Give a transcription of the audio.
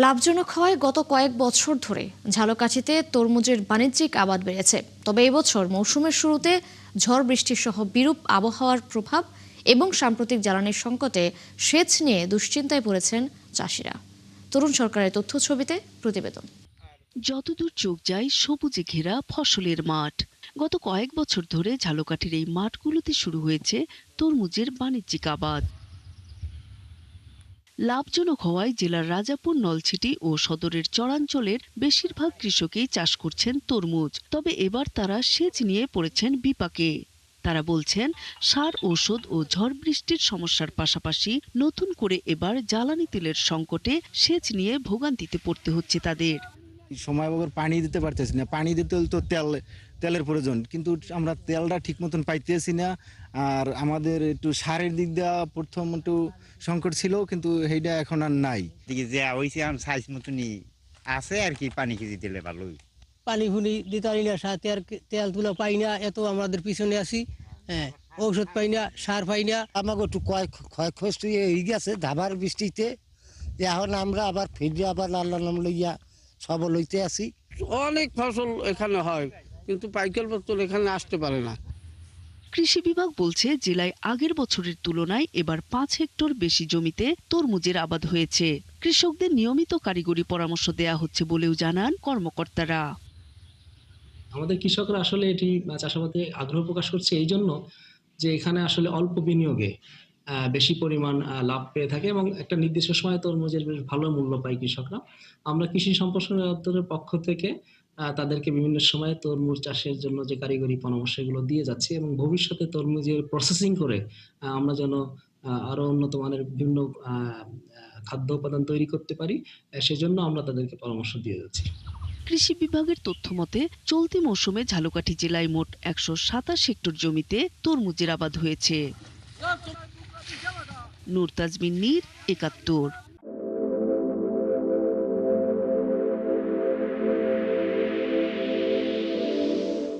লাভজনক হওয়ায় গত কয়েক বছর ধরে ঝালকাঠিতে তরমুজের বাণিজ্যিক আবাদ বেড়েছে। তবে এবছর মৌসুমের শুরুতে ঝড় বৃষ্টি সহ বিরূপ আবহাওয়ার প্রভাব এবং সাম্প্রতিক জ্বালানির সংকটে সেচ নিয়ে দুশ্চিন্তায় পড়েছেন চাষিরা। তরুণ সরকারের তথ্য ছবিতে প্রতিবেদন। যতদূর চোখ যায় সবুজে ঘেরা ফসলের মাঠ। গত কয়েক বছর ধরে ঝালকাঠির এই মাঠগুলোতে শুরু হয়েছে তরমুজের বাণিজ্যিক আবাদ। লাভজনক হওয়ায় জেলার রাজাপুর, নলছিটি ও সদরের চরাঞ্চলের বেশিরভাগ কৃষকই চাষ করছেন তরমুজ। তবে এবার তারা সেচ নিয়ে পড়েছেন বিপাকে। তারা বলছেন, সার, ঔষধ ও ঝড় বৃষ্টির সমস্যার পাশাপাশি নতুন করে এবার জ্বালানি তেলের সংকটে সেচ নিয়ে ভোগান্তিতে পড়তে হচ্ছে তাদের। সময় মতো পানি দিতে পারতেছি না। পানি দিতে হলে তো তেলের প্রয়োজন, কিন্তু আমরা তেলটা ঠিক মতন পাইতেছি না। আর আমাদের একটু সারের দিক দিয়ে প্রথম একটু সংকট ছিল, কিন্তু সেইটা এখন আর নাই। দিকে যে হয়েছে এখন সাইজ মতনই আছে আর কি, পানি কেজি দিলে ভালোই। পানি ফুনি দিতে পারি না, তেল তুলা পাই না, এত আমাদের পিছনে আছি। হ্যাঁ, ঔষধ পাই না, সার পাই না। আমাকে একটু ক্ষয়ক্ষতি হয়ে গেছে ধাবার বৃষ্টিতে। এখন আমরা আবার ফিরে আবার আল্লাহ নাম লইয়া সবল হইতে আছি। অনেক ফসল এখানে হয়, কিন্তু পাইকার পত্তর এখানে আসতে পারে না। কৃষি বিভাগ বলছে, জেলায় আগের বছরের তুলনায় এবার 5 হেক্টর বেশি জমিতে তরমুজের আবাদ হয়েছে। কৃষকদের নিয়মিত কারিগরি পরামর্শ দেয়া হচ্ছে বলেও জানান কর্মকর্তারা। আমাদের কৃষকরা আসলে এটি চাষাবাদে আগ্রহ প্রকাশ করছে এই জন্য যে এখানে আসলে অল্প বিনিয়োগে বেশি পরিমাণ লাভ পেয়ে থাকে এবং একটা নির্দিষ্ট সময় তরমুজের বেশ ভালো মূল্য পায় কৃষকরা। আমরা কৃষি সম্প্রসারণ দপ্তরের পক্ষ থেকে তাদেরকে বিভিন্ন সময়ে তরমুজ চাষের জন্য যে কারিগরি পরামর্শ এগুলো দিয়ে যাচ্ছি এবং ভবিষ্যতে তরমুজের প্রসেসিং করে আমরা যেন আরো উন্নত মানের বিভিন্ন খাদ্য উপাদান তৈরি করতে পারি, সেজন্য আমরা তাদেরকে পরামর্শ দিয়ে যাচ্ছি। কৃষি বিভাগের তথ্য মতে চলতি মৌসুমে ঝালকাঠি জেলায় মোট 127 হেক্টর জমিতে তরমুজের আবাদ হয়েছে। নূর তাজমিন নীর, ৭১।